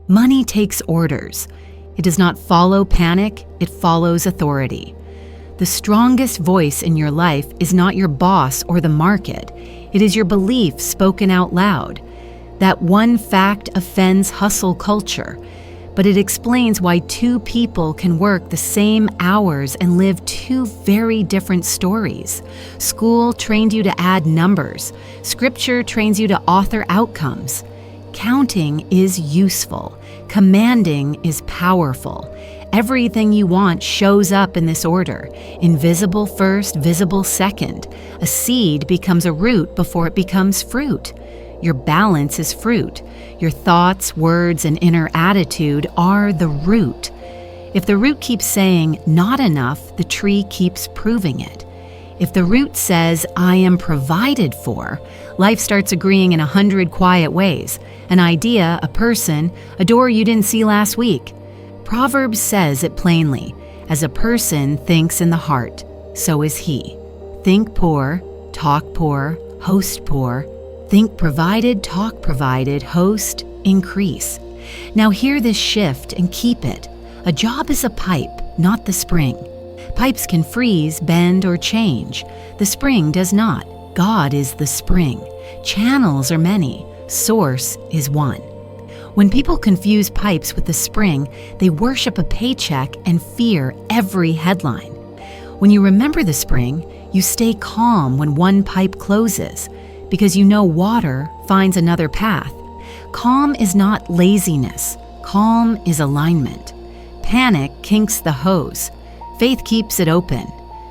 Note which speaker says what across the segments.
Speaker 1: Money takes orders. It does not follow panic, it follows authority. The strongest voice in your life is not your boss or the market. It is your belief spoken out loud. That one fact offends hustle culture, but it explains why two people can work the same hours and live two very different stories. School trained you to add numbers. Scripture trains you to author outcomes. Counting is useful. Commanding is powerful. Everything you want shows up in this order. Invisible first, visible second. A seed becomes a root before it becomes fruit. Your balance is fruit. Your thoughts, words, and inner attitude are the root. If the root keeps saying, not enough, the tree keeps proving it. If the root says, I am provided for, life starts agreeing in 100 quiet ways. An idea, a person, a door you didn't see last week. Proverbs says it plainly, as a person thinks in the heart, so is he. Think poor, talk poor, host poor. Think provided, talk provided, host, increase. Now hear this shift and keep it. A job is a pipe, not the spring. Pipes can freeze, bend, or change. The spring does not. God is the spring. Channels are many. Source is one. When people confuse pipes with the spring, they worship a paycheck and fear every headline. When you remember the spring, you stay calm when one pipe closes, because you know water finds another path. Calm is not laziness. Calm is alignment. Panic kinks the hose. Faith keeps it open.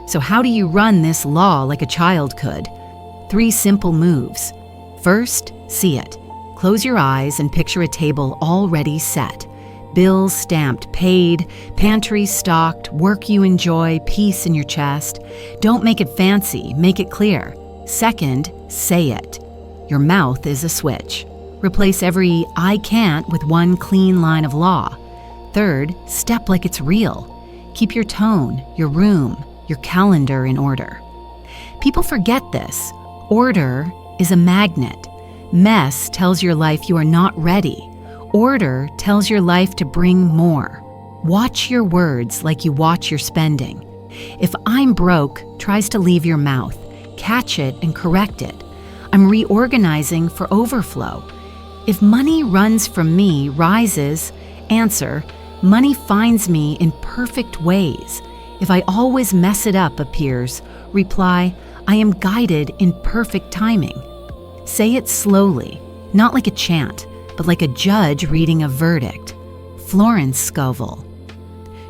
Speaker 1: So how do you run this law like a child could? 3 simple moves. First, see it. Close your eyes and picture a table already set. Bills stamped, paid, pantry stocked, work you enjoy, peace in your chest. Don't make it fancy, make it clear. Second, say it. Your mouth is a switch. Replace every I can't with one clean line of law. Third, step like it's real. Keep your tone, your room, your calendar in order. People forget this. Order is a magnet. Mess tells your life you are not ready. Order tells your life to bring more. Watch your words like you watch your spending. If I'm broke tries to leave your mouth, catch it and correct it. I'm reorganizing for overflow. If money runs from me, rises, answer, money finds me in perfect ways. If I always mess it up, appears, reply, I am guided in perfect timing. Say it slowly, not like a chant, but like a judge reading a verdict. Florence Scovel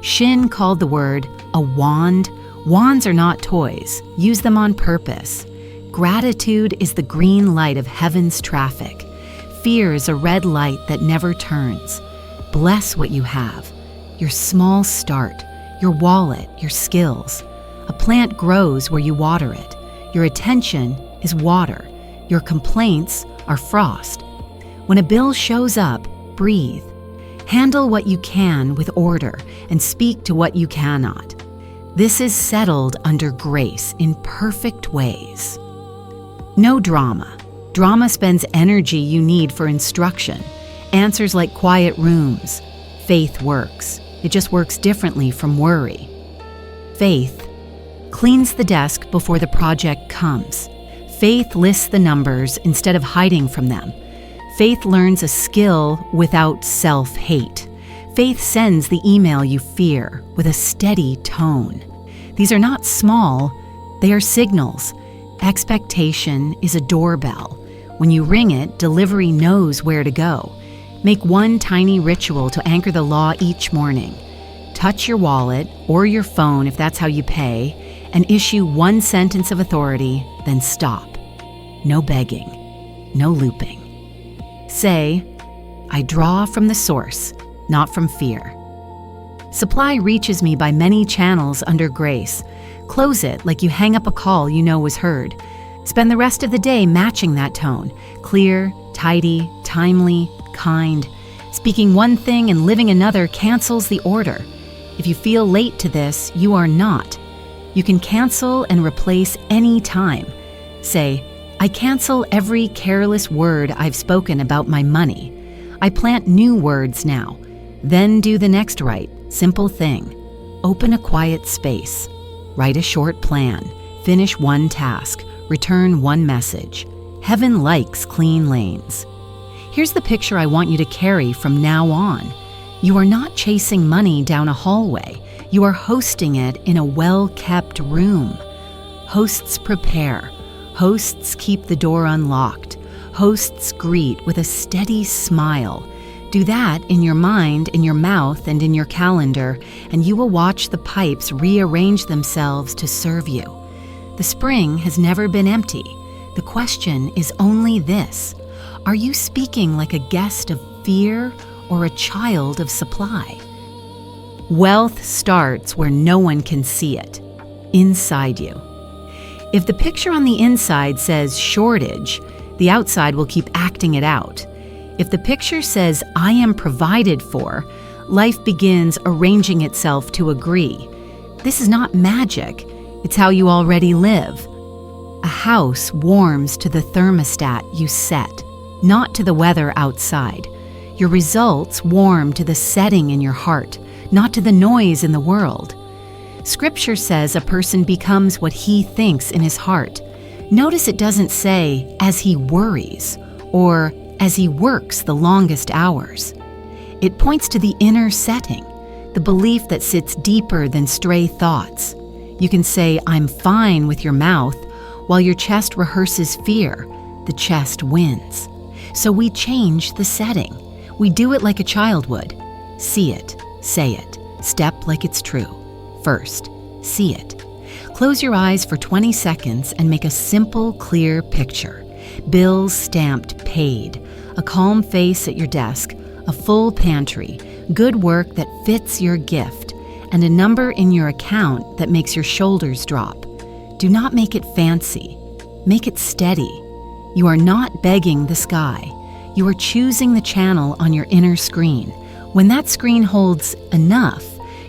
Speaker 1: Shinn called the word a wand. Wands are not toys. Use them on purpose. Gratitude is the green light of heaven's traffic. Fear is a red light that never turns. Bless what you have. Your small start, your wallet, your skills. A plant grows where you water it. Your attention is water. Your complaints are frost. When a bill shows up, breathe. Handle what you can with order and speak to what you cannot. This is settled under grace in perfect ways. No drama. Drama spends energy you need for instruction. Answers like quiet rooms. Faith works. It just works differently from worry. Faith cleans the desk before the project comes. Faith lists the numbers instead of hiding from them. Faith learns a skill without self-hate. Faith sends the email you fear with a steady tone. These are not small, they are signals. Expectation is a doorbell. When you ring it, delivery knows where to go. Make one tiny ritual to anchor the law each morning. Touch your wallet or your phone if that's how you pay, and issue one sentence of authority, then stop. No begging, no looping. Say, I draw from the source, not from fear. Supply reaches me by many channels under grace. Close it like you hang up a call you know was heard. Spend the rest of the day matching that tone. Clear, tidy, timely, kind. Speaking one thing and living another cancels the order. If you feel late to this, you are not. You can cancel and replace any time. Say, I cancel every careless word I've spoken about my money. I plant new words now. Then do the next right, simple thing. Open a quiet space. Write a short plan. Finish one task. Return one message. Heaven likes clean lanes. Here's the picture I want you to carry from now on. You are not chasing money down a hallway. You are hosting it in a well-kept room. Hosts prepare. Hosts keep the door unlocked. Hosts greet with a steady smile. Do that in your mind, in your mouth, and in your calendar, and you will watch the pipes rearrange themselves to serve you. The spring has never been empty. The question is only this: are you speaking like a guest of fear or a child of supply? Wealth starts where no one can see it, inside you. If the picture on the inside says shortage, the outside will keep acting it out. If the picture says, I am provided for, life begins arranging itself to agree. This is not magic. It's how you already live. A house warms to the thermostat you set, not to the weather outside. Your results warm to the setting in your heart, not to the noise in the world. Scripture says a person becomes what he thinks in his heart. Notice it doesn't say, as he worries, or as he works the longest hours. It points to the inner setting, the belief that sits deeper than stray thoughts. You can say, I'm fine with your mouth, while your chest rehearses fear. The chest wins. So we change the setting. We do it like a child would. See it, say it, step like it's true. First, see it. Close your eyes for 20 seconds and make a simple, clear picture. Bills stamped paid, a calm face at your desk, a full pantry, good work that fits your gift, and a number in your account that makes your shoulders drop. Do not make it fancy. Make it steady. You are not begging the sky. You are choosing the channel on your inner screen. When that screen holds enough,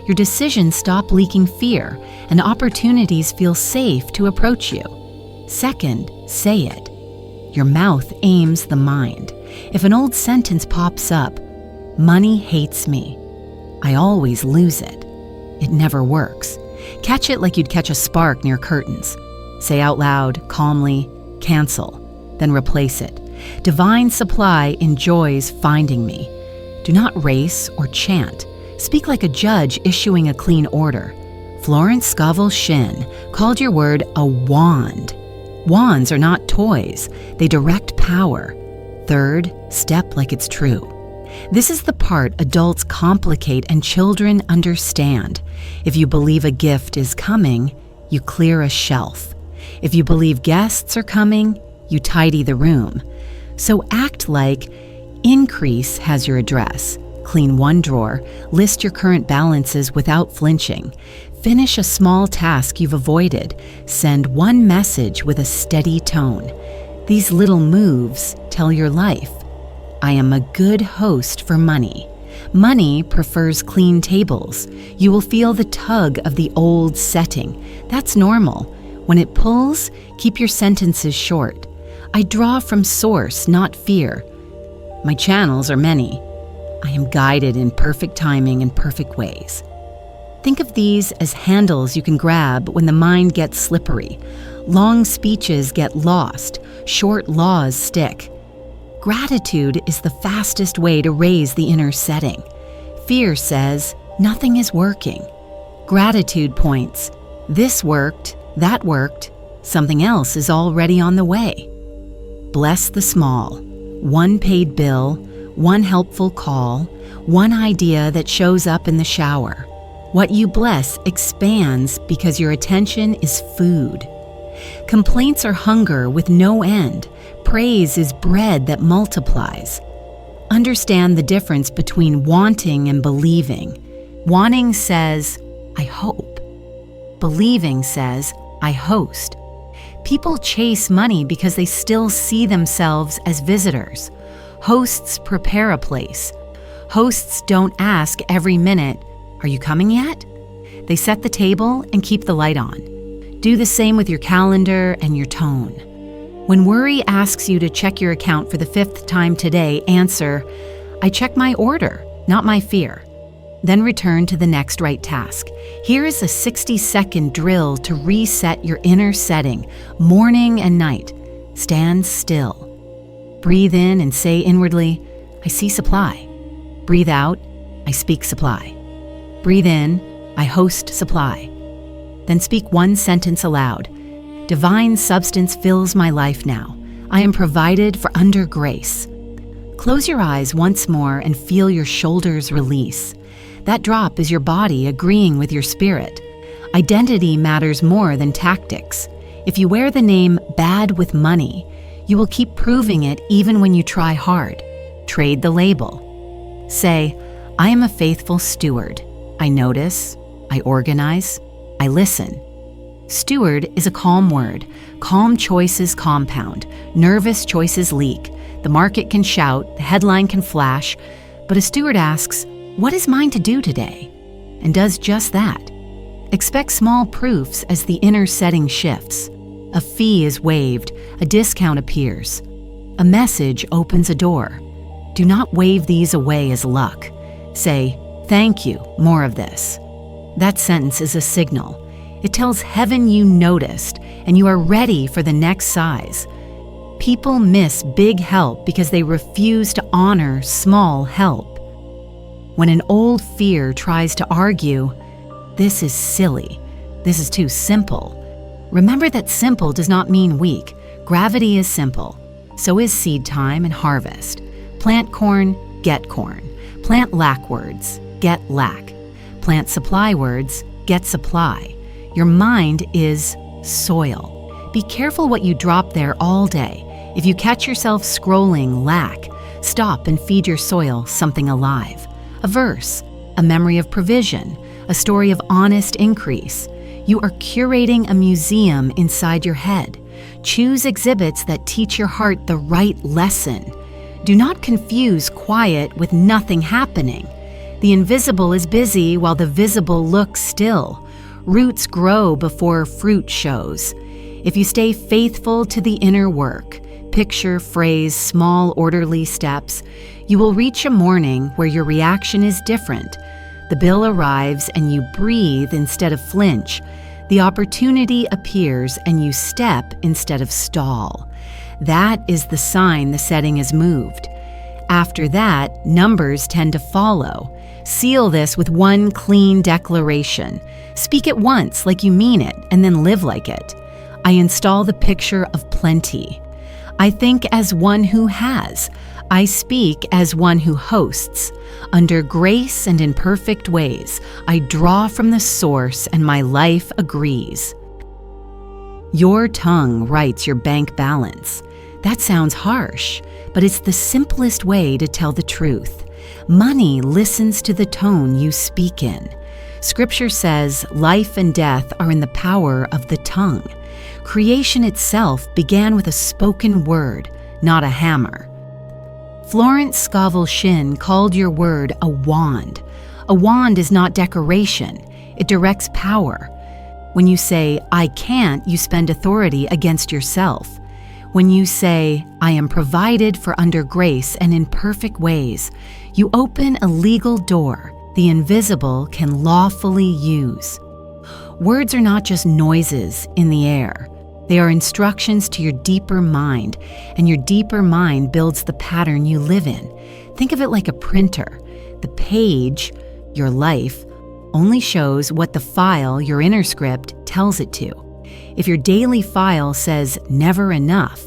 Speaker 1: your decisions stop leaking fear and opportunities feel safe to approach you. Second, say it. Your mouth aims the mind. If an old sentence pops up, money hates me, I always lose it. It never works. Catch it like you'd catch a spark near curtains. Say out loud, calmly, cancel, then replace it. Divine supply enjoys finding me. Do not race or chant. Speak like a judge issuing a clean order. Florence Scovel Shinn called your word a wand. Wands are not toys. They direct power. Third, step like it's true. This is the part adults complicate and children understand. If you believe a gift is coming, you clear a shelf. If you believe guests are coming, you tidy the room. So act like increase has your address. Clean one drawer, list your current balances without flinching. Finish a small task you've avoided. Send one message with a steady tone. These little moves tell your life. I am a good host for money. Money prefers clean tables. You will feel the tug of the old setting. That's normal. When it pulls, keep your sentences short. I draw from source, not fear. My channels are many. I am guided in perfect timing and perfect ways. Think of these as handles you can grab when the mind gets slippery. Long speeches get lost. Short laws stick. Gratitude is the fastest way to raise the inner setting. Fear says, nothing is working. Gratitude points, this worked, that worked, something else is already on the way. Bless the small. One paid bill, one helpful call, one idea that shows up in the shower. What you bless expands because your attention is food. Complaints are hunger with no end. Praise is bread that multiplies. Understand the difference between wanting and believing. Wanting says, I hope. Believing says, I host. People chase money because they still see themselves as visitors. Hosts prepare a place. Hosts don't ask every minute, are you coming yet? They set the table and keep the light on. Do the same with your calendar and your tone. When worry asks you to check your account for the 5th time today, answer, I check my order, not my fear. Then return to the next right task. Here is a 60-second drill to reset your inner setting, morning and night. Stand still. Breathe in and say inwardly, I see supply. Breathe out, I speak supply. Breathe in, I host supply. Then speak one sentence aloud. Divine substance fills my life now. I am provided for under grace. Close your eyes once more and feel your shoulders release. That drop is your body agreeing with your spirit. Identity matters more than tactics. If you wear the name bad with money, you will keep proving it even when you try hard. Trade the label. Say, I am a faithful steward. I notice, I organize, I listen. Steward is a calm word. Calm choices compound. Nervous choices leak. The market can shout, the headline can flash, but a steward asks, what is mine to do today? And does just that. Expect small proofs as the inner setting shifts. A fee is waived, a discount appears. A message opens a door. Do not wave these away as luck. Say, thank you, more of this. That sentence is a signal. It tells heaven you noticed and you are ready for the next size. People miss big help because they refuse to honor small help. When an old fear tries to argue, this is silly, this is too simple. Remember that simple does not mean weak. Gravity is simple. So is seed time and harvest. Plant corn, get corn. Plant lack words, get lack. Plant supply words, get supply. Your mind is soil. Be careful what you drop there all day. If you catch yourself scrolling lack, stop and feed your soil something alive. A verse, a memory of provision, a story of honest increase. You are curating a museum inside your head. Choose exhibits that teach your heart the right lesson. Do not confuse quiet with nothing happening. The invisible is busy while the visible looks still. Roots grow before fruit shows. If you stay faithful to the inner work, picture, phrase, small orderly steps, you will reach a morning where your reaction is different. The bill arrives and you breathe instead of flinch. The opportunity appears and you step instead of stall. That is the sign the setting is moved. After that, numbers tend to follow. Seal this with one clean declaration. Speak it once like you mean it and then live like it. I install the picture of plenty. I think as one who has. I speak as one who hosts. Under grace and in perfect ways, I draw from the source and my life agrees. Your tongue writes your bank balance. That sounds harsh, but it's the simplest way to tell the truth. Money listens to the tone you speak in. Scripture says life and death are in the power of the tongue. Creation itself began with a spoken word, not a hammer. Florence Scovel Shinn called your word a wand. A wand is not decoration. It directs power. When you say, I can't, you spend authority against yourself. When you say, I am provided for under grace and in perfect ways, you open a legal door the invisible can lawfully use. Words are not just noises in the air. They are instructions to your deeper mind, and your deeper mind builds the pattern you live in. Think of it like a printer. The page, your life, only shows what the file, your inner script, tells it to. If your daily file says never enough,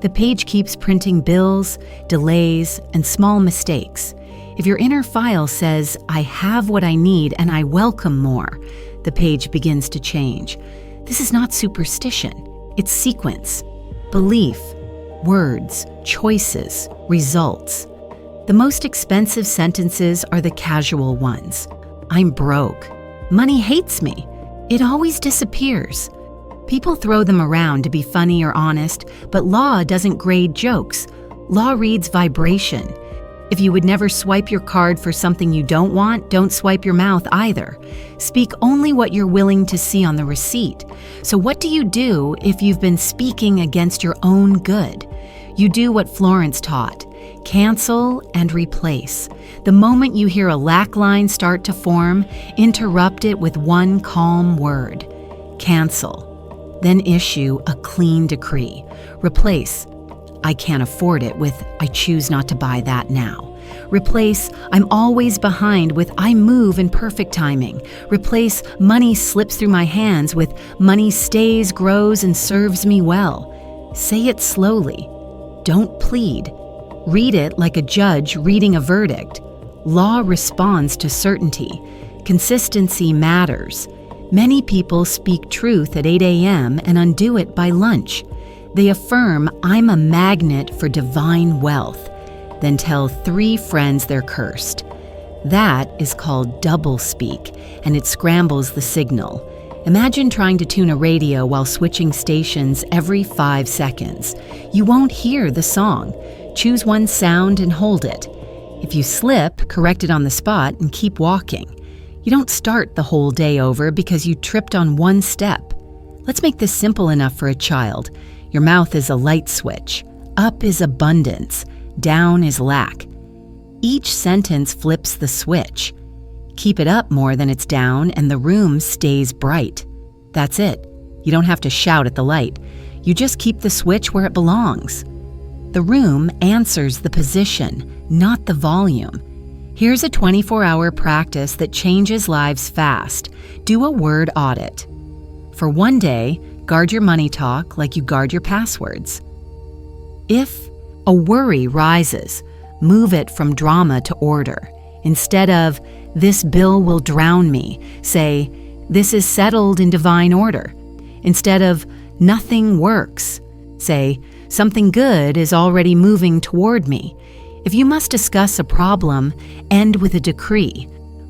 Speaker 1: the page keeps printing bills, delays, and small mistakes. If your inner file says, I have what I need and I welcome more, the page begins to change. This is not superstition. It's sequence, belief, words, choices, results. The most expensive sentences are the casual ones. I'm broke. Money hates me. It always disappears. People throw them around to be funny or honest, but law doesn't grade jokes. Law reads vibration. If you would never swipe your card for something you don't want, don't swipe your mouth either. Speak only what you're willing to see on the receipt. So what do you do if you've been speaking against your own good? You do what Florence taught. Cancel and replace. The moment you hear a lack line start to form, interrupt it with one calm word. Cancel. Then issue a clean decree. Replace, I can't afford it with, I choose not to buy that now. Replace, I'm always behind with, I move in perfect timing. Replace, money slips through my hands with, money stays, grows, and serves me well. Say it slowly. Don't plead. Read it like a judge reading a verdict. Law responds to certainty. Consistency matters. Many people speak truth at 8 a.m. and undo it by lunch. They affirm, I'm a magnet for divine wealth, then tell 3 friends they're cursed. That is called doublespeak, and it scrambles the signal. Imagine trying to tune a radio while switching stations every 5 seconds. You won't hear the song. Choose one sound and hold it. If you slip, correct it on the spot and keep walking. You don't start the whole day over because you tripped on one step. Let's make this simple enough for a child. Your mouth is a light switch. Up is abundance. Down is lack. Each sentence flips the switch. Keep it up more than it's down and the room stays bright. That's it. You don't have to shout at the light. You just keep the switch where it belongs. The room answers the position, not the volume. Here's a 24-hour practice that changes lives fast. Do a word audit. For one day, guard your money talk like you guard your passwords. If a worry rises, move it from drama to order. Instead of, this bill will drown me, say, this is settled in divine order. Instead of, nothing works, say, something good is already moving toward me. If you must discuss a problem, end with a decree.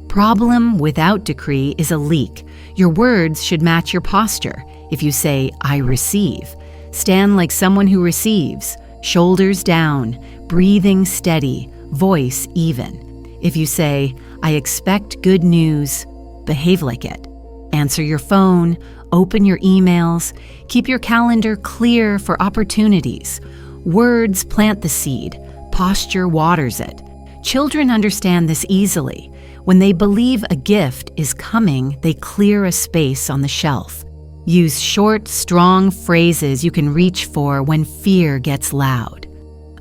Speaker 1: Problem without decree is a leak. Your words should match your posture. If you say, I receive, stand like someone who receives, shoulders down, breathing steady, voice even. If you say, I expect good news, behave like it. Answer your phone, open your emails, keep your calendar clear for opportunities. Words plant the seed, posture waters it. Children understand this easily. When they believe a gift is coming, they clear a space on the shelf. Use short, strong phrases you can reach for when fear gets loud.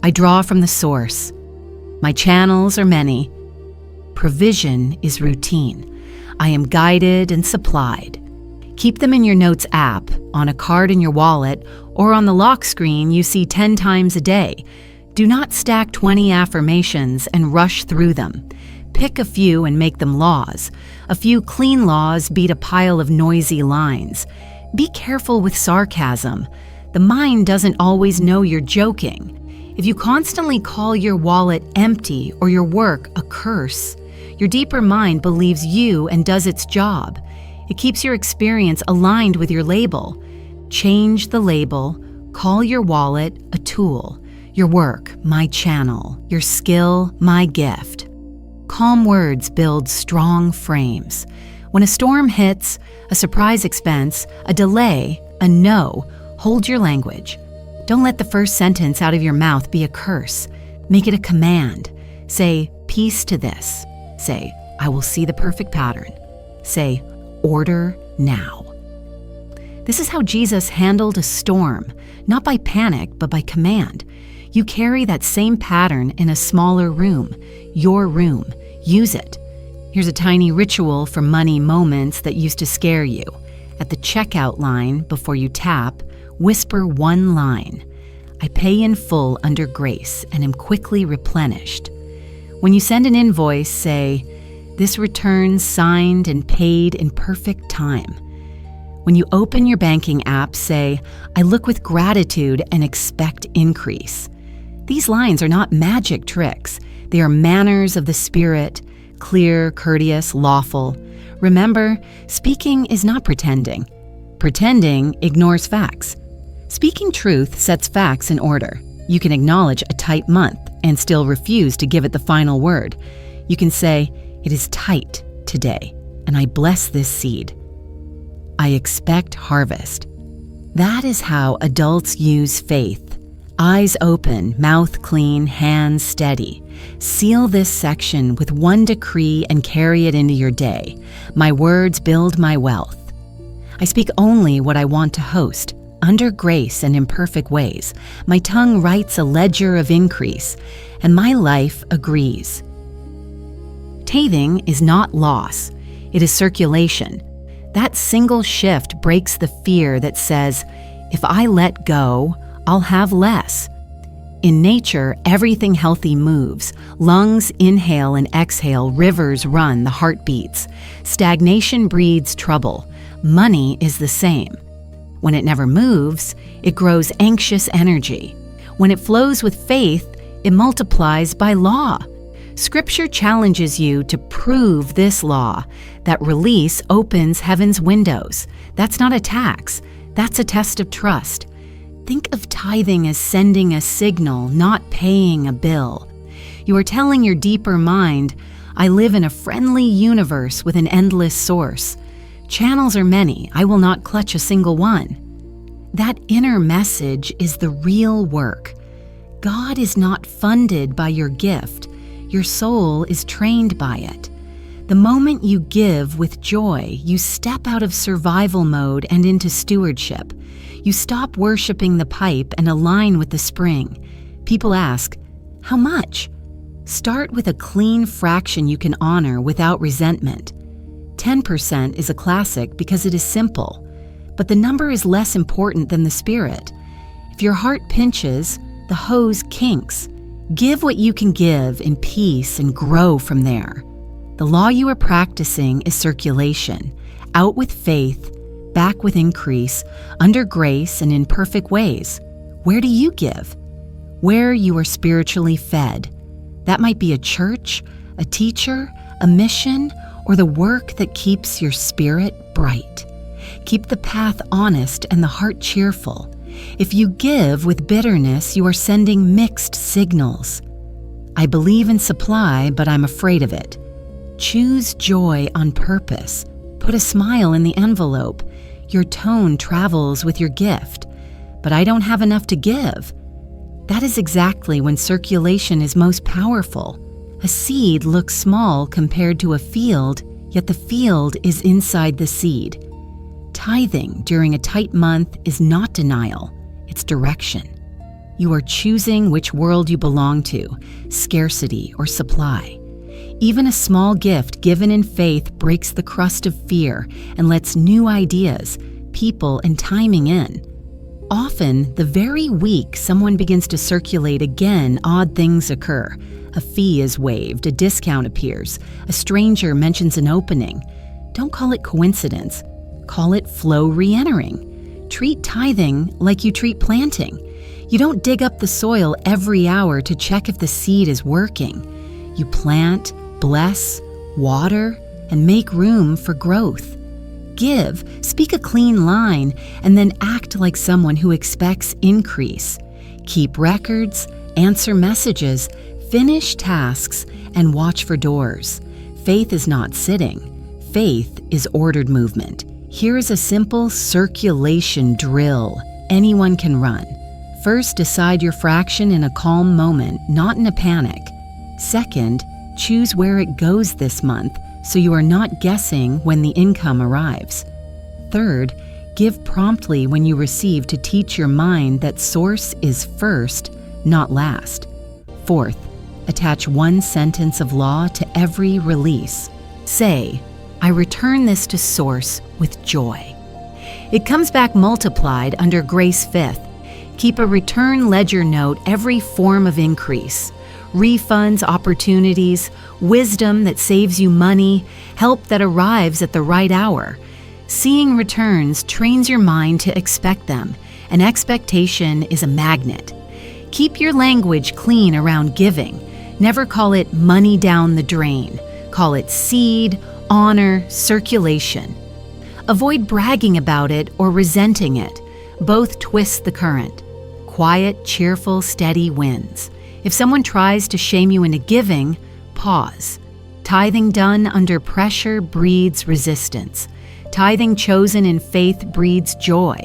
Speaker 1: I draw from the source. My channels are many. Provision is routine. I am guided and supplied. Keep them in your Notes app, on a card in your wallet, or on the lock screen you see 10 times a day. Do not stack 20 affirmations and rush through them. Pick a few and make them laws. A few clean laws beat a pile of noisy lines. Be careful with sarcasm. The mind doesn't always know you're joking. If you constantly call your wallet empty or your work a curse, your deeper mind believes you and does its job. It keeps your experience aligned with your label. Change the label. Call your wallet a tool. Your work, my channel. Your skill, my gift. Calm words build strong frames. When a storm hits, a surprise expense, a delay, a no, hold your language. Don't let the first sentence out of your mouth be a curse. Make it a command. Say, peace to this. Say, I will see the perfect pattern. Say, order now. This is how Jesus handled a storm, not by panic, but by command. You carry that same pattern in a smaller room, your room. Use it. Here's a tiny ritual for money moments that used to scare you. At the checkout line, before you tap, whisper one line. I pay in full under grace and am quickly replenished. When you send an invoice, say, this return signed and paid in perfect time. When you open your banking app, say, I look with gratitude and expect increase. These lines are not magic tricks. They are manners of the spirit, clear, courteous, lawful. Remember, speaking is not pretending. Pretending ignores facts. Speaking truth sets facts in order. You can acknowledge a tight month and still refuse to give it the final word. You can say, it is tight today, and I bless this seed. I expect harvest. That is how adults use faith. Eyes open, mouth clean, hands steady. Seal this section with one decree and carry it into your day. My words build my wealth. I speak only what I want to host. Under grace and imperfect ways, my tongue writes a ledger of increase, and my life agrees. Tithing is not loss, it is circulation. That single shift breaks the fear that says, if I let go, I'll have less. In nature, everything healthy moves. Lungs inhale and exhale, rivers run, the heart beats. Stagnation breeds trouble. Money is the same. When it never moves, it grows anxious energy. When it flows with faith, it multiplies by law. Scripture challenges you to prove this law, that release opens heaven's windows. That's not a tax, that's a test of trust. Think of tithing as sending a signal, not paying a bill. You are telling your deeper mind, I live in a friendly universe with an endless source. Channels are many, I will not clutch a single one. That inner message is the real work. God is not funded by your gift. Your soul is trained by it. The moment you give with joy, you step out of survival mode and into stewardship. You stop worshiping the pipe and align with the spring. People ask, how much? Start with a clean fraction you can honor without resentment. 10% is a classic because it is simple, but the number is less important than the spirit. If your heart pinches, the hose kinks. Give what you can give in peace and grow from there. The law you are practicing is circulation, out with faith, back with increase, under grace and in perfect ways. Where do you give? Where you are spiritually fed. That might be a church, a teacher, a mission, or the work that keeps your spirit bright. Keep the path honest and the heart cheerful. If you give with bitterness, you are sending mixed signals. I believe in supply, but I'm afraid of it. Choose joy on purpose. Put a smile in the envelope. Your tone travels with your gift. But I don't have enough to give. That is exactly when circulation is most powerful. A seed looks small compared to a field, yet the field is inside the seed. Tithing during a tight month is not denial, it's direction. You are choosing which world you belong to, scarcity or supply. Even a small gift given in faith breaks the crust of fear and lets new ideas, people, and timing in. Often, the very week someone begins to circulate again, odd things occur. A fee is waived, a discount appears, a stranger mentions an opening. Don't call it coincidence. Call it flow re-entering. Treat tithing like you treat planting. You don't dig up the soil every hour to check if the seed is working. You plant, bless, water, and make room for growth. Give, speak a clean line, and then act like someone who expects increase. Keep records, answer messages, finish tasks, and watch for doors. Faith is not sitting. Faith is ordered movement. Here is a simple circulation drill anyone can run. First, decide your fraction in a calm moment, not in a panic. Second, choose where it goes this month so you are not guessing when the income arrives. Third, give promptly when you receive to teach your mind that source is first, not last. Fourth, attach one sentence of law to every release. Say, I return this to source with joy. It comes back multiplied under grace fifth. Keep a return ledger note every form of increase. Refunds, opportunities, wisdom that saves you money, help that arrives at the right hour. Seeing returns trains your mind to expect them, and expectation is a magnet. Keep your language clean around giving. Never call it money down the drain. Call it seed, honor, circulation. Avoid bragging about it or resenting it. Both twist the current. Quiet, cheerful, steady wins. If someone tries to shame you into giving, pause. Tithing done under pressure breeds resistance. Tithing chosen in faith breeds joy.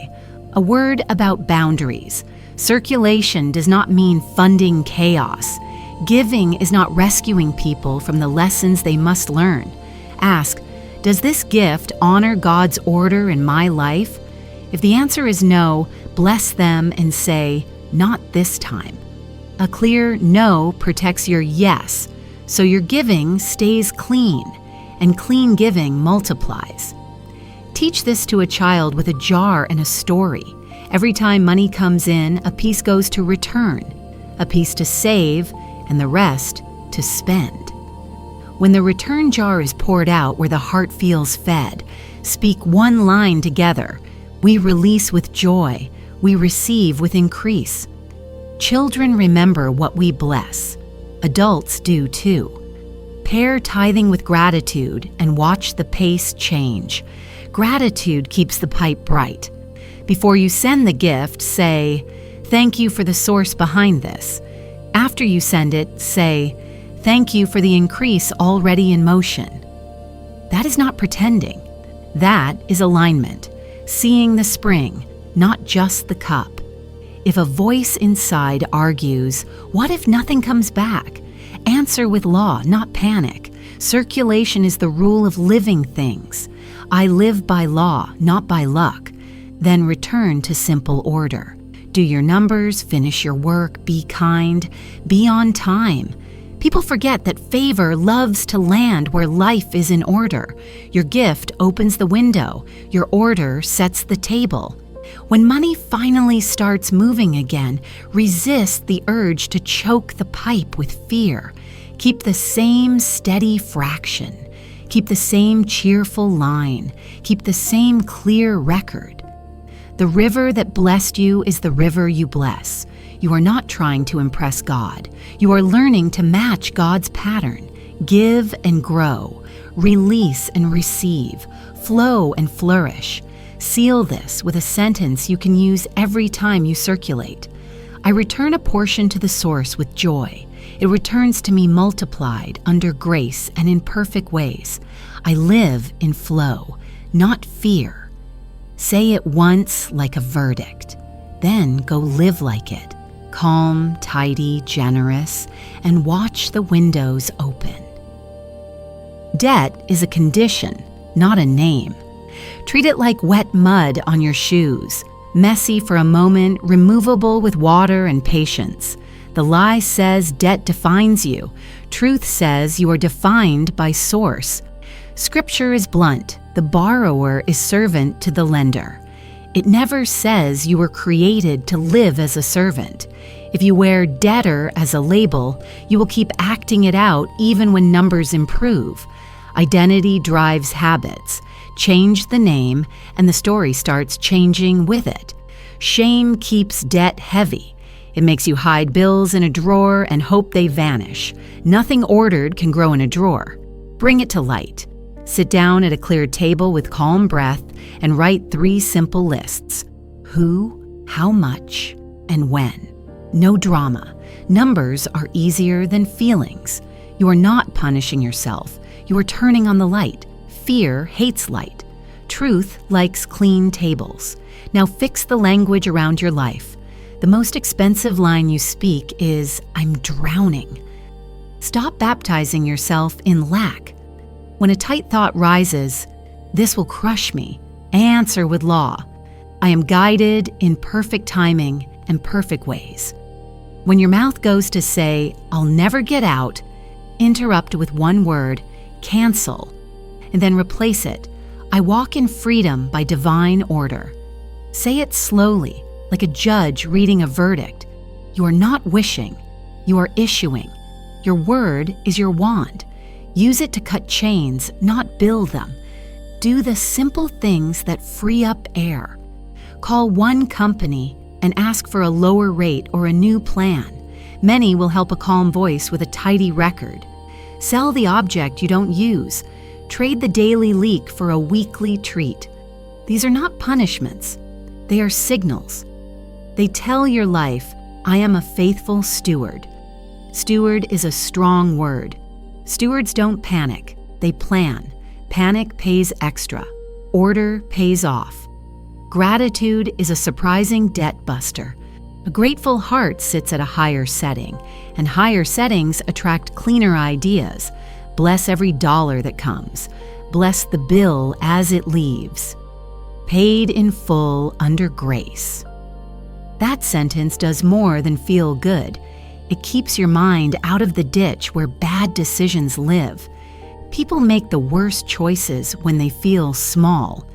Speaker 1: A word about boundaries. Circulation does not mean funding chaos. Giving is not rescuing people from the lessons they must learn. Ask, does this gift honor God's order in my life? If the answer is no, bless them and say, not this time. A clear no protects your yes, so your giving stays clean, and clean giving multiplies. Teach this to a child with a jar and a story. Every time money comes in, a piece goes to return, a piece to save, and the rest to spend. When the return jar is poured out where the heart feels fed, speak one line together. We release with joy. We receive with increase. Children remember what we bless. Adults do too. Pair tithing with gratitude and watch the pace change. Gratitude keeps the pipe bright. Before you send the gift, say, "Thank you for the source behind this." After you send it, say, "Thank you for the increase already in motion." That is not pretending. That is alignment, seeing the spring, not just the cup. If a voice inside argues, "What if nothing comes back?" Answer with law, not panic. Circulation is the rule of living things. I live by law, not by luck. Then return to simple order. Do your numbers, finish your work, be kind, be on time. People forget that favor loves to land where life is in order. Your gift opens the window. Your order sets the table. When money finally starts moving again, resist the urge to choke the pipe with fear. Keep the same steady fraction. Keep the same cheerful line. Keep the same clear record. The river that blessed you is the river you bless. You are not trying to impress God. You are learning to match God's pattern. Give and grow. Release and receive. Flow and flourish. Seal this with a sentence you can use every time you circulate. I return a portion to the source with joy. It returns to me multiplied under grace and in perfect ways. I live in flow, not fear. Say it once like a verdict. Then go live like it. Calm, tidy, generous, and watch the windows open. Debt is a condition, not a name. Treat it like wet mud on your shoes, messy for a moment, removable with water and patience. The lie says debt defines you. Truth says you are defined by source. Scripture is blunt. The borrower is servant to the lender. It never says you were created to live as a servant. If you wear debtor as a label, you will keep acting it out even when numbers improve. Identity drives habits. Change the name, and the story starts changing with it. Shame keeps debt heavy. It makes you hide bills in a drawer and hope they vanish. Nothing ordered can grow in a drawer. Bring it to light. Sit down at a clear table with calm breath and write 3 simple lists: who, how much, and when. No drama. Numbers are easier than feelings. You are not punishing yourself. You are turning on the light. Fear hates light. Truth likes clean tables. Now fix the language around your life. The most expensive line you speak is, "I'm drowning." Stop baptizing yourself in lack. When a tight thought rises, "This will crush me," answer with law. I am guided in perfect timing and perfect ways. When your mouth goes to say, "I'll never get out," interrupt with one word, cancel, and then replace it. I walk in freedom by divine order. Say it slowly, like a judge reading a verdict. You are not wishing, you are issuing. Your word is your wand. Use it to cut chains, not build them. Do the simple things that free up air. Call one company and ask for a lower rate or a new plan. Many will help a calm voice with a tidy record. Sell the object you don't use. Trade the daily leak for a weekly treat. These are not punishments. They are signals. They tell your life, "I am a faithful steward." Steward is a strong word. Stewards don't panic. They plan. Panic pays extra. Order pays off. Gratitude is a surprising debt buster. A grateful heart sits at a higher setting, and higher settings attract cleaner ideas. Bless every dollar that comes. Bless the bill as it leaves. Paid in full under grace. That sentence does more than feel good. It keeps your mind out of the ditch where bad decisions live. People make the worst choices when they feel small.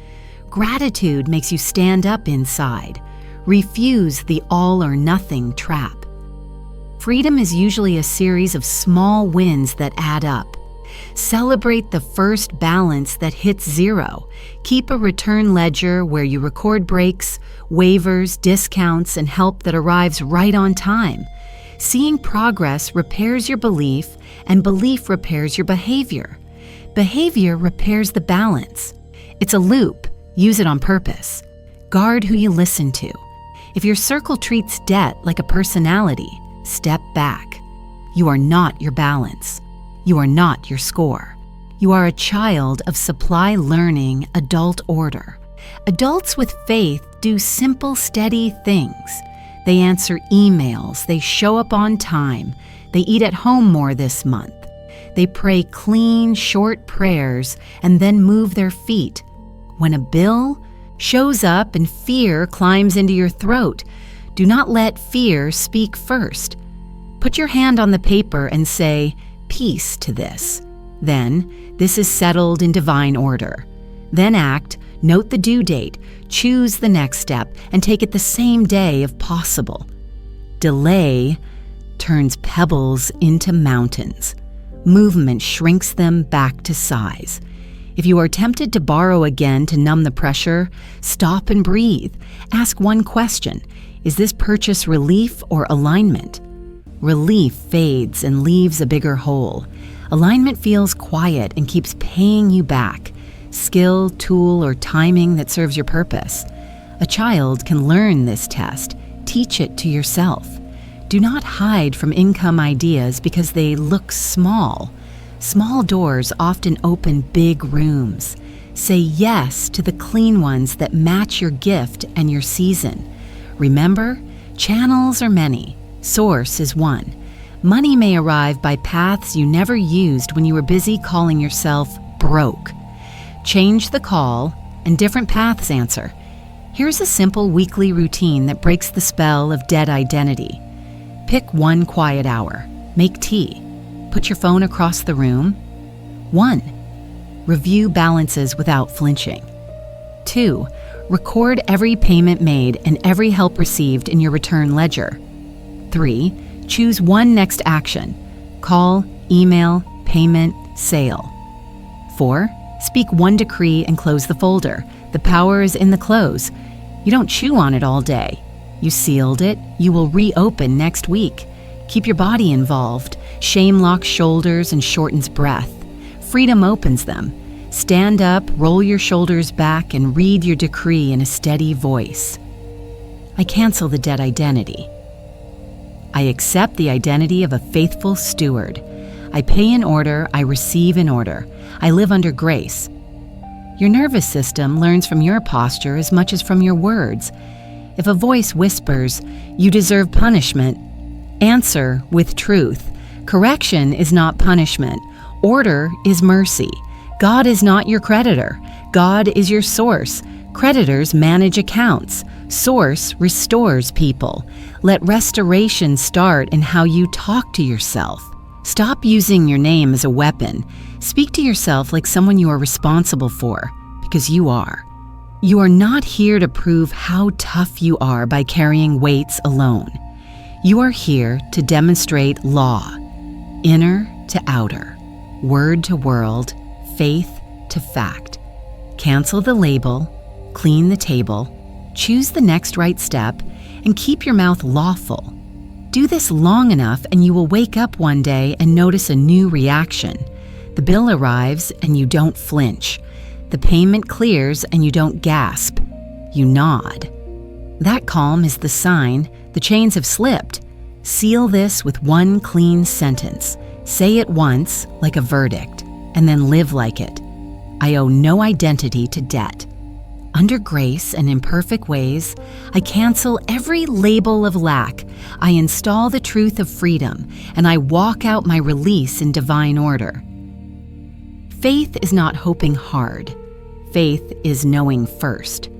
Speaker 1: Gratitude makes you stand up inside. Refuse the all-or-nothing trap. Freedom is usually a series of small wins that add up. Celebrate the first balance that hits zero. Keep a return ledger where you record breaks, waivers, discounts, and help that arrives right on time. Seeing progress repairs your belief, and belief repairs your behavior. Behavior repairs the balance. It's a loop. Use it on purpose. Guard who you listen to. If your circle treats debt like a personality, step back. You are not your balance. You are not your score. You are a child of supply learning adult order. Adults with faith do simple, steady things. They answer emails. They show up on time. They eat at home more this month. They pray clean, short prayers and then move their feet. When a bill shows up and fear climbs into your throat, do not let fear speak first. Put your hand on the paper and say, "Peace to this." Then, "This is settled in divine order." Then act, note the due date, choose the next step, and take it the same day if possible. Delay turns pebbles into mountains. Movement shrinks them back to size. If you are tempted to borrow again to numb the pressure, stop and breathe. Ask one question: is this purchase relief or alignment? Relief fades and leaves a bigger hole. Alignment feels quiet and keeps paying you back. Skill, tool, or timing that serves your purpose. A child can learn this test. Teach it to yourself. Do not hide from income ideas because they look small. Small doors often open big rooms. Say yes to the clean ones that match your gift and your season. Remember, channels are many. Source is one. Money may arrive by paths you never used when you were busy calling yourself broke. Change the call, and different paths answer. Here's a simple weekly routine that breaks the spell of dead identity. Pick one quiet hour. Make tea. Put your phone across the room. 1. Review balances without flinching. 2. Record every payment made and every help received in your return ledger. 3. Choose one next action. Call, email, payment, sale. 4. Speak one decree and close the folder. The power is in the close. You don't chew on it all day. You sealed it. You will reopen next week. Keep your body involved. Shame locks shoulders and shortens breath. Freedom opens them. Stand up, roll your shoulders back, and read your decree in a steady voice. I cancel the dead identity. I accept the identity of a faithful steward. I pay in order, I receive in order. I live under grace. Your nervous system learns from your posture as much as from your words. If a voice whispers, "You deserve punishment," answer with truth. Correction is not punishment. Order is mercy. God is not your creditor. God is your source. Creditors manage accounts. Source restores people. Let restoration start in how you talk to yourself. Stop using your name as a weapon. Speak to yourself like someone you are responsible for, because you are. You are not here to prove how tough you are by carrying weights alone. You are here to demonstrate law, inner to outer, word to world, faith to fact. Cancel the label, clean the table, choose the next right step, and keep your mouth lawful. Do this long enough and you will wake up one day and notice a new reaction. The bill arrives and you don't flinch. The payment clears and you don't gasp. You nod. That calm is the sign the chains have slipped. Seal this with one clean sentence. Say it once, like a verdict, and then live like it. I owe no identity to debt. Under grace and in perfect ways, I cancel every label of lack. I install the truth of freedom, and I walk out my release in divine order. Faith is not hoping hard. Faith is knowing first.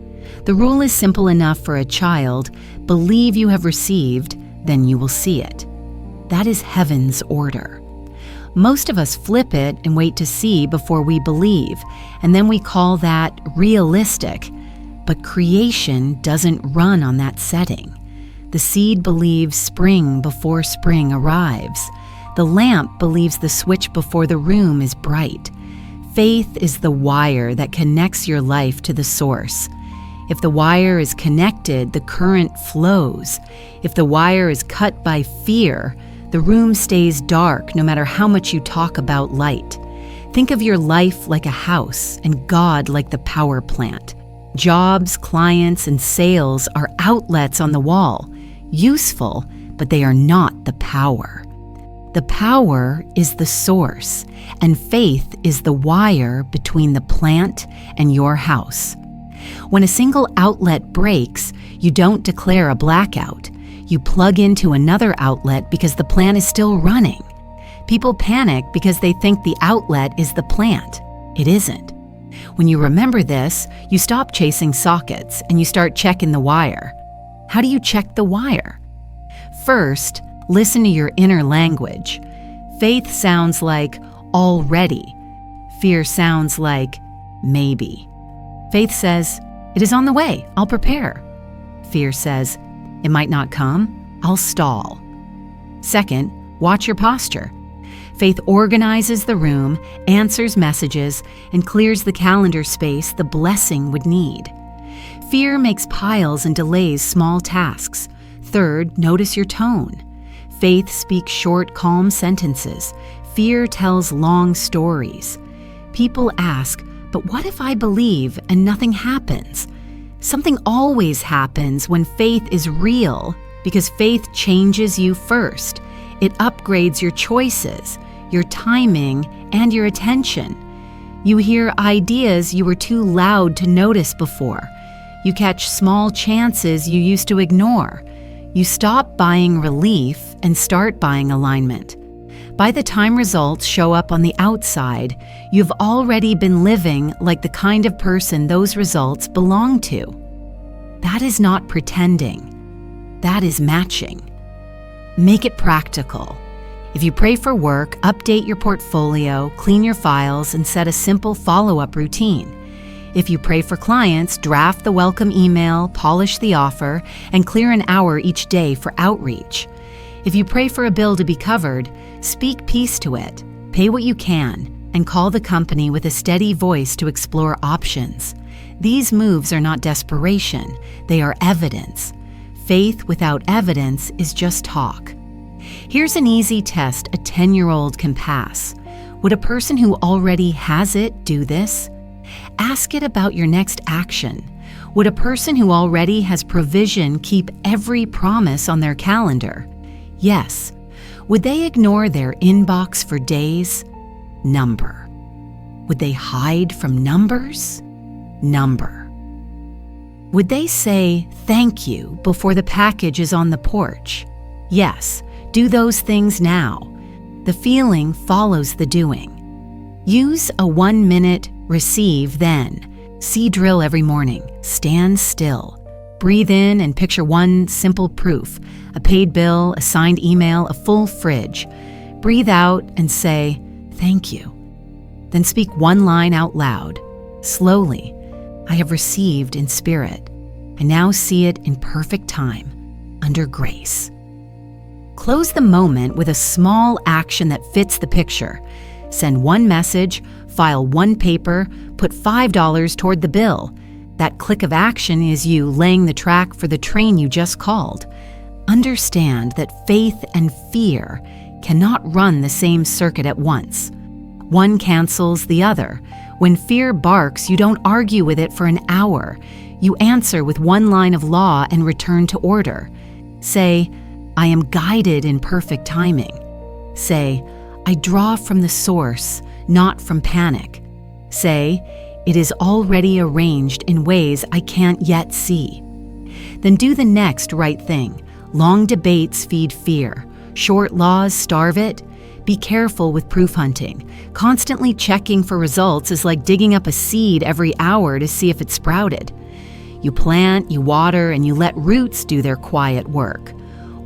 Speaker 1: The rule is simple enough for a child: believe you have received, then you will see it. That is heaven's order. Most of us flip it and wait to see before we believe, and then we call that realistic. But creation doesn't run on that setting. The seed believes spring before spring arrives. The lamp believes the switch before the room is bright. Faith is the wire that connects your life to the source. If the wire is connected, the current flows. If the wire is cut by fear, the room stays dark no matter how much you talk about light. Think of your life like a house and God like the power plant. Jobs, clients, and sales are outlets on the wall. Useful, but they are not the power. The power is the source, and faith is the wire between the plant and your house. When a single outlet breaks, you don't declare a blackout. You plug into another outlet because the plant is still running. People panic because they think the outlet is the plant. It isn't. When you remember this, you stop chasing sockets and you start checking the wire. How do you check the wire? First, listen to your inner language. Faith sounds like already. Fear sounds like maybe. Faith says, it is on the way, I'll prepare. Fear says, it might not come, I'll stall. Second, watch your posture. Faith organizes the room, answers messages, and clears the calendar space the blessing would need. Fear makes piles and delays small tasks. Third, notice your tone. Faith speaks short, calm sentences. Fear tells long stories. People ask, but what if I believe and nothing happens? Something always happens when faith is real, because faith changes you first. It upgrades your choices, your timing, and your attention. You hear ideas you were too loud to notice before. You catch small chances you used to ignore. You stop buying relief and start buying alignment. By the time results show up on the outside, you've already been living like the kind of person those results belong to. That is not pretending. That is matching. Make it practical. If you pray for work, update your portfolio, clean your files, and set a simple follow-up routine. If you pray for clients, draft the welcome email, polish the offer, and clear an hour each day for outreach. If you pray for a bill to be covered, speak peace to it, pay what you can, and call the company with a steady voice to explore options. These moves are not desperation, they are evidence. Faith without evidence is just talk. Here's an easy test a 10-year-old can pass. Would a person who already has it do this? Ask it about your next action. Would a person who already has provision keep every promise on their calendar? Yes. Would they ignore their inbox for days? Number. Would they hide from numbers? Number. Would they say thank you before the package is on the porch? Yes. Do those things now. The feeling follows the doing. Use a 1-minute receive then. See drill every morning. Stand still. Breathe in and picture one simple proof: a paid bill, a signed email, a full fridge. Breathe out and say, thank you. Then speak one line out loud. Slowly, I have received in spirit. I now see it in perfect time, under grace. Close the moment with a small action that fits the picture. Send one message, file one paper, put $5 toward the bill. That click of action is you laying the track for the train you just called. Understand that faith and fear cannot run the same circuit at once. One cancels the other. When fear barks, you don't argue with it for an hour. You answer with one line of law and return to order. Say, I am guided in perfect timing. Say, I draw from the source, not from panic. Say, It is already arranged in ways I can't yet see. Then do the next right thing. Long debates feed fear. Short laws starve it. Be careful with proof hunting. Constantly checking for results is like digging up a seed every hour to see if it sprouted. You plant, you water, and you let roots do their quiet work.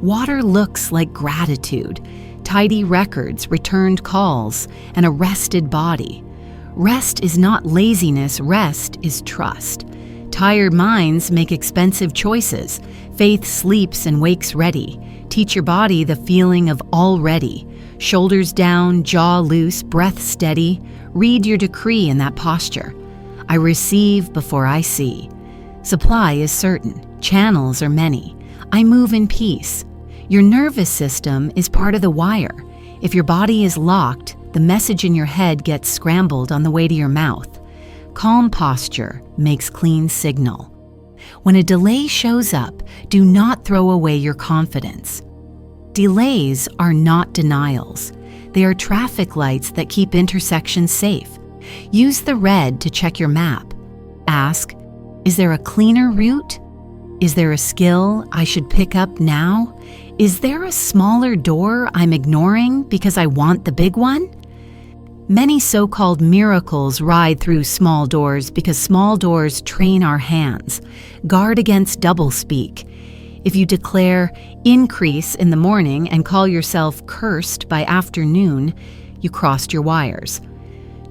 Speaker 1: Water looks like gratitude, tidy records, returned calls, and a rested body. Rest is not laziness, rest is trust. Tired minds make expensive choices. Faith sleeps and wakes ready. Teach your body the feeling of already. Shoulders down, jaw loose, breath steady. Read your decree in that posture. I receive before I see. Supply is certain. Channels are many. I move in peace. Your nervous system is part of the wire. If your body is locked, the message in your head gets scrambled on the way to your mouth. Calm posture makes clean signal. When a delay shows up, do not throw away your confidence. Delays are not denials. They are traffic lights that keep intersections safe. Use the red to check your map. Ask, is there a cleaner route? Is there a skill I should pick up now? Is there a smaller door I'm ignoring because I want the big one? Many so-called miracles ride through small doors because small doors train our hands. Guard against doublespeak. If you declare increase in the morning and call yourself cursed by afternoon, you crossed your wires.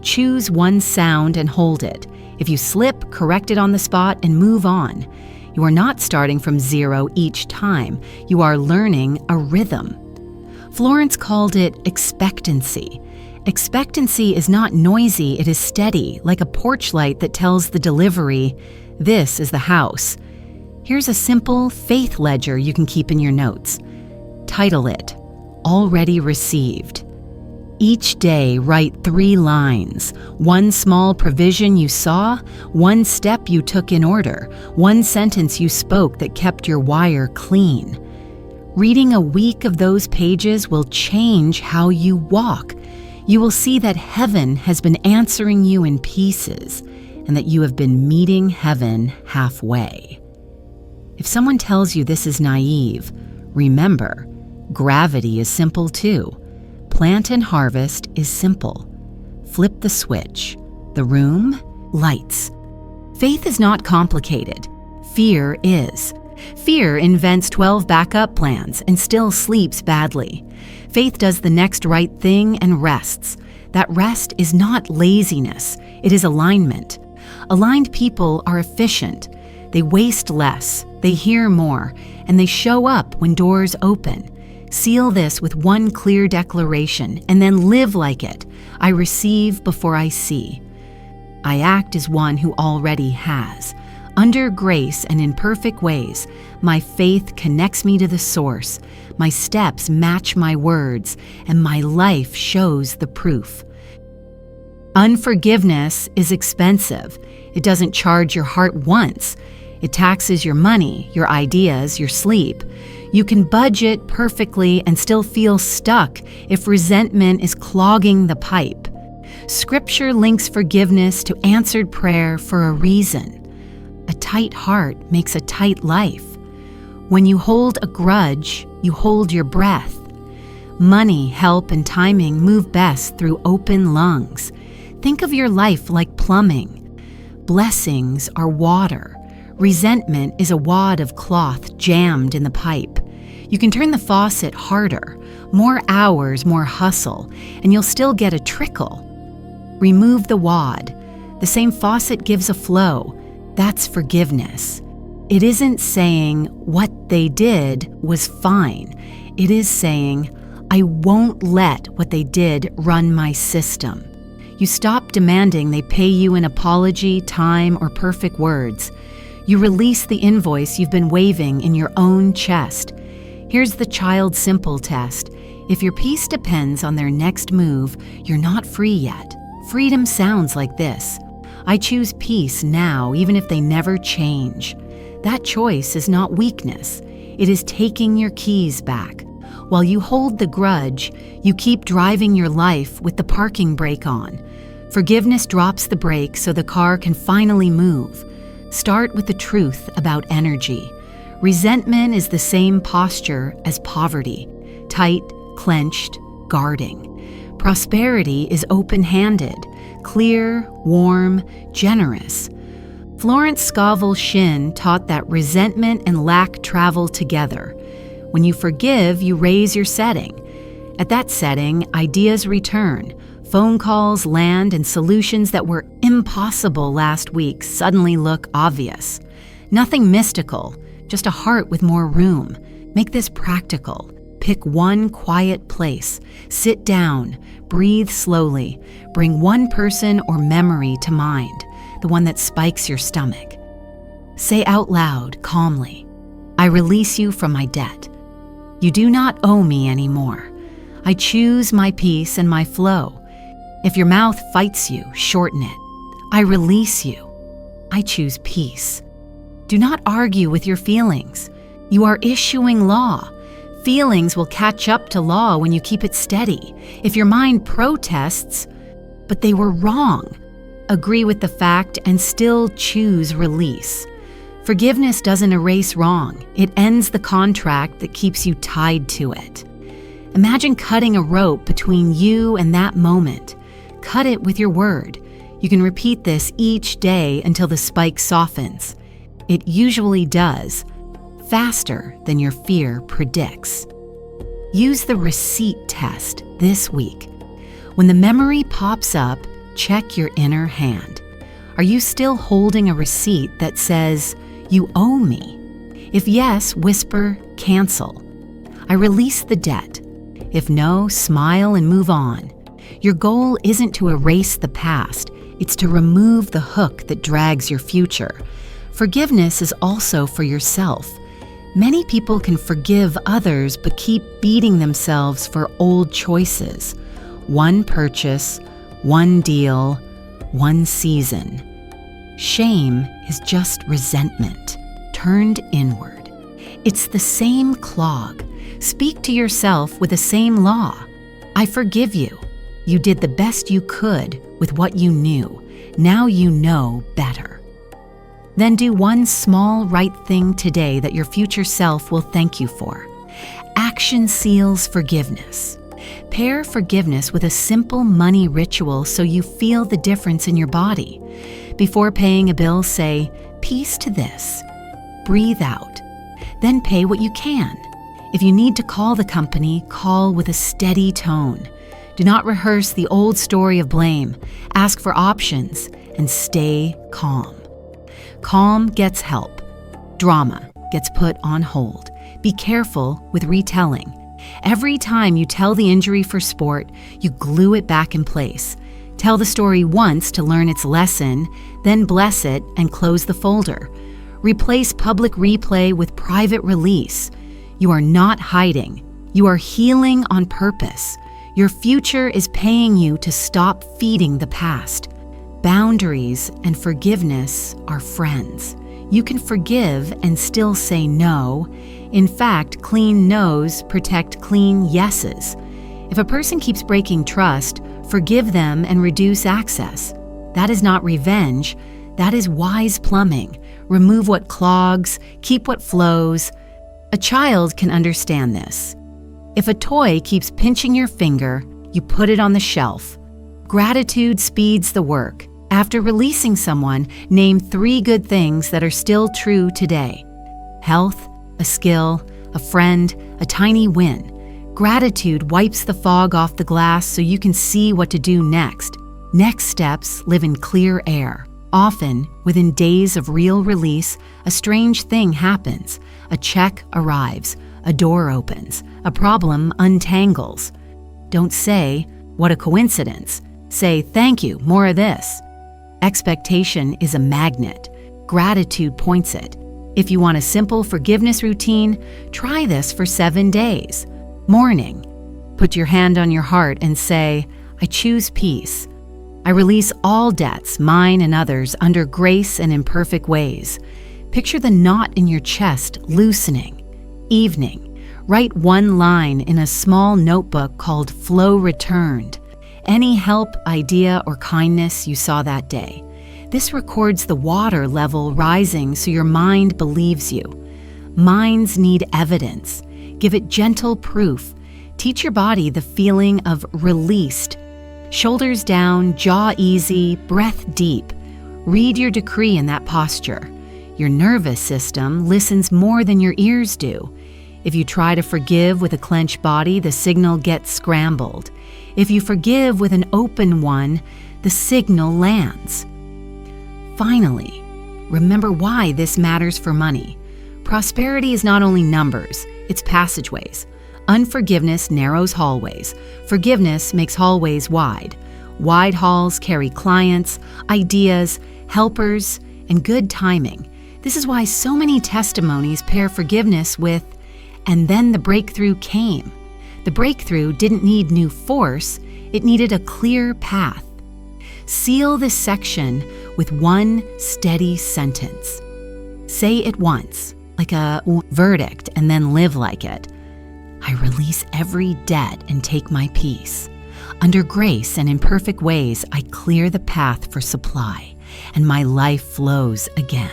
Speaker 1: Choose one sound and hold it. If you slip, correct it on the spot and move on. You are not starting from zero each time. You are learning a rhythm. Florence called it expectancy. Expectancy is not noisy, it is steady, like a porch light that tells the delivery, this is the house. Here's a simple faith ledger you can keep in your notes. Title it, Already Received. Each day, write 3 lines. One small provision you saw, one step you took in order, one sentence you spoke that kept your wire clean. Reading a week of those pages will change how you walk. You will see that heaven has been answering you in pieces and that you have been meeting heaven halfway. If someone tells you this is naive, remember, gravity is simple too. Plant and harvest is simple. Flip the switch. The room, lights. Faith is not complicated. Fear is. Fear invents 12 backup plans and still sleeps badly. Faith does the next right thing and rests. That rest is not laziness, it is alignment. Aligned people are efficient. They waste less, they hear more, and they show up when doors open. Seal this with one clear declaration and then live like it. I receive before I see. I act as one who already has. Under grace and in perfect ways, my faith connects me to the source. My steps match my words, and my life shows the proof. Unforgiveness is expensive. It doesn't charge your heart once. It taxes your money, your ideas, your sleep. You can budget perfectly and still feel stuck if resentment is clogging the pipe. Scripture links forgiveness to answered prayer for a reason. A tight heart makes a tight life. When you hold a grudge, you hold your breath. Money, help, and timing move best through open lungs. Think of your life like plumbing. Blessings are water. Resentment is a wad of cloth jammed in the pipe. You can turn the faucet harder, more hours, more hustle, and you'll still get a trickle. Remove the wad. The same faucet gives a flow. That's forgiveness. It isn't saying what they did was fine. It is saying, I won't let what they did run my system. You stop demanding they pay you an apology, time, or perfect words. You release the invoice you've been waving in your own chest. Here's the child simple test. If your peace depends on their next move, you're not free yet. Freedom sounds like this. I choose peace now, even if they never change. That choice is not weakness. It is taking your keys back. While you hold the grudge, you keep driving your life with the parking brake on. Forgiveness drops the brake so the car can finally move. Start with the truth about energy. Resentment is the same posture as poverty: tight, clenched, guarding. Prosperity is open-handed, clear, warm, generous. Florence Scovel Shinn taught that resentment and lack travel together. When you forgive, you raise your setting. At that setting, ideas return. Phone calls land, and solutions that were impossible last week suddenly look obvious. Nothing mystical, just a heart with more room. Make this practical. Pick one quiet place. Sit down. Breathe slowly. Bring one person or memory to mind, the one that spikes your stomach. Say out loud, calmly, "I release you from my debt. You do not owe me anymore. I choose my peace and my flow." If your mouth fights you, shorten it. "I release you. I choose peace." Do not argue with your feelings. You are issuing law. Feelings will catch up to law when you keep it steady. If your mind protests, "But they were wrong," agree with the fact and still choose release. Forgiveness doesn't erase wrong. It ends the contract that keeps you tied to it. Imagine cutting a rope between you and that moment. Cut it with your word. You can repeat this each day until the spike softens. It usually does, faster than your fear predicts. Use the receipt test this week. When the memory pops up, check your inner hand. Are you still holding a receipt that says, "You owe me"? If yes, whisper, "Cancel. I release the debt." If no, smile and move on. Your goal isn't to erase the past, it's to remove the hook that drags your future. Forgiveness is also for yourself. Many people can forgive others but keep beating themselves for old choices. One purchase, one deal, one season. Shame is just resentment, turned inward. It's the same clog. Speak to yourself with the same law. "I forgive you. You did the best you could with what you knew. Now you know better." Then do one small right thing today that your future self will thank you for. Action seals forgiveness. Pair forgiveness with a simple money ritual so you feel the difference in your body. Before paying a bill, say, "Peace to this." Breathe out. Then pay what you can. If you need to call the company, call with a steady tone. Do not rehearse the old story of blame. Ask for options and stay calm. Calm gets help. Drama gets put on hold. Be careful with retelling. Every time you tell the injury for sport, you glue it back in place. Tell the story once to learn its lesson, then bless it and close the folder. Replace public replay with private release. You are not hiding. You are healing on purpose. Your future is paying you to stop feeding the past. Boundaries and forgiveness are friends. You can forgive and still say no. In fact, clean no's protect clean yeses. If a person keeps breaking trust, forgive them and reduce access. That is not revenge. That is wise plumbing. Remove what clogs, keep what flows. A child can understand this. If a toy keeps pinching your finger, you put it on the shelf. Gratitude speeds the work. After releasing someone, name 3 good things that are still true today. Health, a skill, a friend, a tiny win. Gratitude wipes the fog off the glass so you can see what to do next. Next steps live in clear air. Often, within days of real release, a strange thing happens. A check arrives, a door opens, a problem untangles. Don't say, "What a coincidence." Say, "Thank you, more of this." Expectation is a magnet. Gratitude points it. If you want a simple forgiveness routine, try this for 7 days. Morning. Put your hand on your heart and say, "I choose peace. I release all debts, mine and others, under grace and in perfect ways." Picture the knot in your chest loosening. Evening. Write one line in a small notebook called Flow Returned. any help, idea, or kindness you saw that day. This records the water level rising so your mind believes you. Minds need evidence. Give it gentle proof. Teach your body the feeling of released. Shoulders down, jaw easy, breath deep. Read your decree in that posture. Your nervous system listens more than your ears do. If you try to forgive with a clenched body, the signal gets scrambled. If you forgive with an open one, the signal lands. Finally, remember why this matters for money. Prosperity is not only numbers, it's passageways. Unforgiveness narrows hallways. Forgiveness makes hallways wide. Wide halls carry clients, ideas, helpers, and good timing. This is why so many testimonies pair forgiveness with, and then the breakthrough came. The breakthrough didn't need new force, it needed a clear path. Seal this section with one steady sentence. Say it once, like a verdict, and then live like it. I release every debt and take my peace. Under grace and in perfect ways, I clear the path for supply, and my life flows again.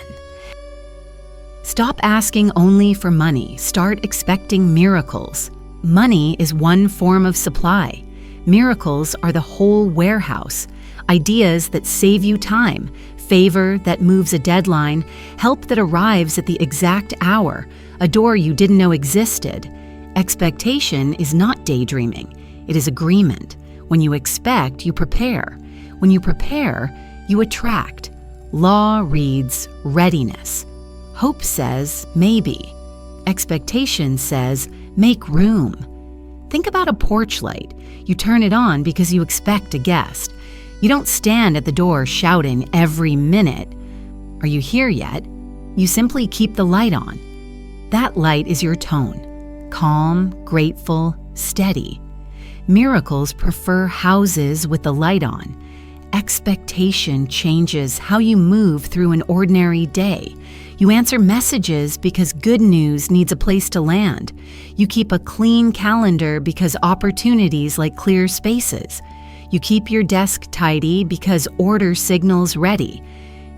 Speaker 1: Stop asking only for money. Start expecting miracles. Money is one form of supply. Miracles are the whole warehouse. Ideas that save you time, favor that moves a deadline, help that arrives at the exact hour, a door you didn't know existed. Expectation is not daydreaming. It is agreement. When you expect, you prepare. When you prepare, you attract. Law reads readiness. Hope says maybe. Expectation says make room. Think about a porch light. You turn it on because you expect a guest. You don't stand at the door shouting every minute, "Are you here yet?" You simply keep the light on. That light is your tone. Calm, grateful, steady. Miracles prefer houses with the light on. Expectation changes how you move through an ordinary day. You answer messages because good news needs a place to land. You keep a clean calendar because opportunities like clear spaces. You keep your desk tidy because order signals ready.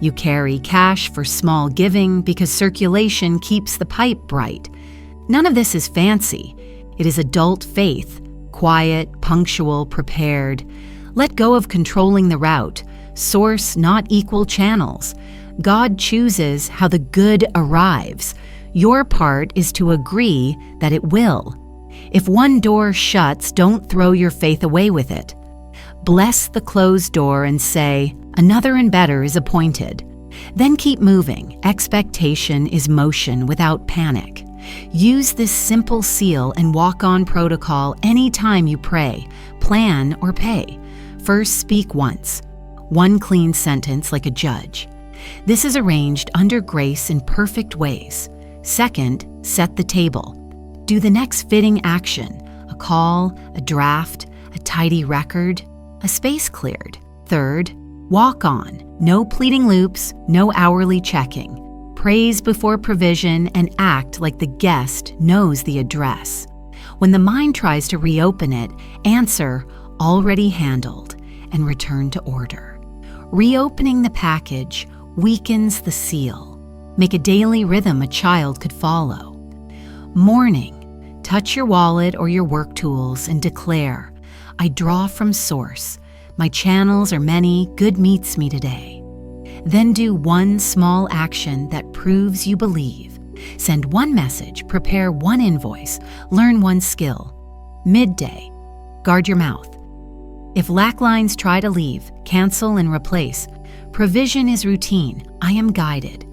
Speaker 1: You carry cash for small giving because circulation keeps the pipe bright. None of this is fancy. It is adult faith, quiet, punctual, prepared. Let go of controlling the route. Source, not equal channels. God chooses how the good arrives. Your part is to agree that it will. If one door shuts, don't throw your faith away with it. Bless the closed door and say, another and better is appointed. Then keep moving. Expectation is motion without panic. Use this simple seal and walk on protocol anytime you pray, plan, or pay. First, speak once. One clean sentence like a judge. This is arranged under grace in perfect ways. Second, set the table. Do the next fitting action, a call, a draft, a tidy record, a space cleared. Third, walk on. No pleading loops, no hourly checking. Praise before provision and act like the guest knows the address. When the mind tries to reopen it, answer, already handled, and return to order. Reopening the package weakens the seal. Make a daily rhythm a child could follow. Morning, touch your wallet or your work tools and declare, I draw from source. My channels are many, good meets me today. Then do one small action that proves you believe. Send one message, prepare one invoice, learn one skill. Midday, guard your mouth. If lack lines try to leave, cancel and replace. Provision is routine. I am guided.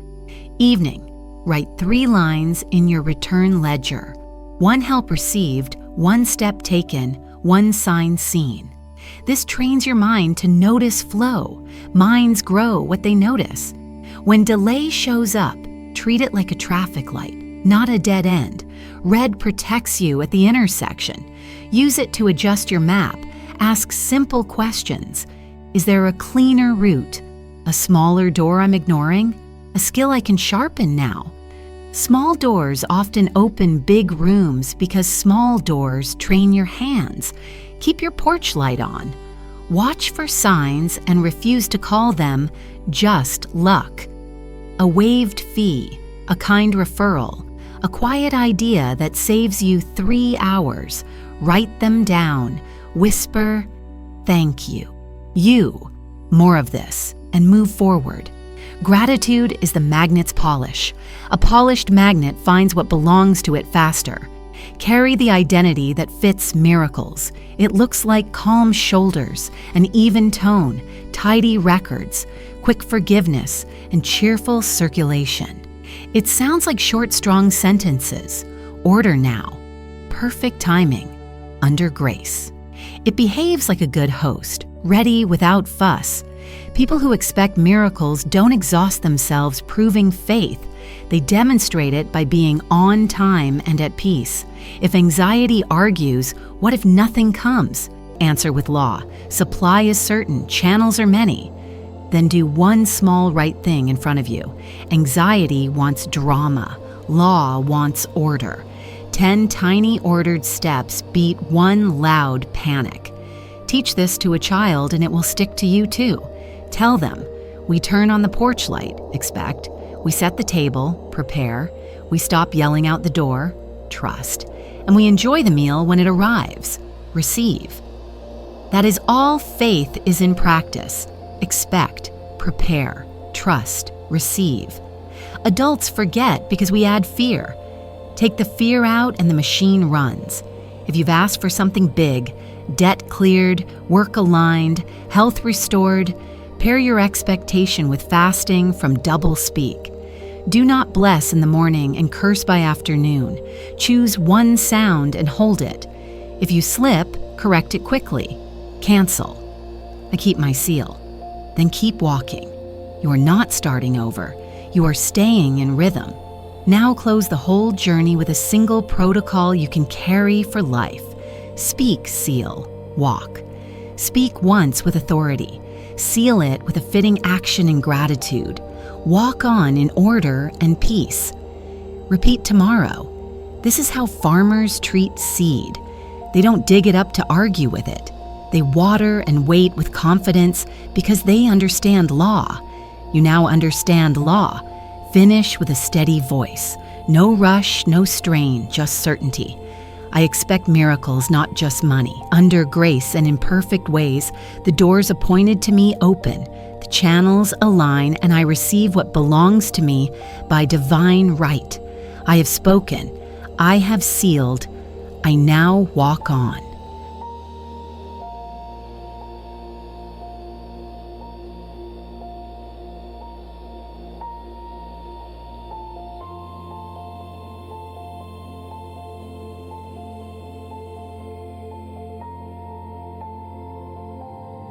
Speaker 1: Evening, write 3 lines in your return ledger. 1 help received, 1 step taken, 1 sign seen. This trains your mind to notice flow. Minds grow what they notice. When delay shows up, treat it like a traffic light, not a dead end. Red protects you at the intersection. Use it to adjust your map. Ask simple questions. Is there a cleaner route? A smaller door I'm ignoring? A skill I can sharpen now? Small doors often open big rooms because small doors train your hands. Keep your porch light on. Watch for signs and refuse to call them just luck. A waived fee, a kind referral, a quiet idea that saves you 3 hours. Write them down. Whisper, thank you. More of this, and move forward. Gratitude is the magnet's polish. A polished magnet finds what belongs to it faster. Carry the identity that fits miracles. It looks like calm shoulders, an even tone, tidy records, quick forgiveness, and cheerful circulation. It sounds like short, strong sentences. Order now. Perfect timing. Under grace. It behaves like a good host, ready without fuss. People who expect miracles don't exhaust themselves proving faith. They demonstrate it by being on time and at peace. If anxiety argues, what if nothing comes? Answer with law. Supply is certain, channels are many. Then do one small right thing in front of you. Anxiety wants drama. Law wants order. 10 tiny ordered steps beat one loud panic. Teach this to a child and it will stick to you too. Tell them, we turn on the porch light, expect. We set the table, prepare. We stop yelling out the door, trust. And we enjoy the meal when it arrives, receive. That is all faith is in practice. Expect, prepare, trust, receive. Adults forget because we add fear. Take the fear out and the machine runs. If you've asked for something big, debt cleared, work aligned, health restored, pair your expectation with fasting from double speak. Do not bless in the morning and curse by afternoon. Choose one sound and hold it. If you slip, correct it quickly. Cancel. I keep my seal. Then keep walking. You are not starting over. You are staying in rhythm. Now close the whole journey with a single protocol you can carry for life. Speak, seal, walk. Speak once with authority. Seal it with a fitting action and gratitude. Walk on in order and peace. Repeat tomorrow. This is how farmers treat seed. They don't dig it up to argue with it. They water and wait with confidence because they understand law. You now understand law. Finish with a steady voice. No rush, no strain, just certainty. I expect miracles, not just money. Under grace and in perfect ways, the doors appointed to me open, the channels align, and I receive what belongs to me by divine right. I have spoken. I have sealed. I now walk on.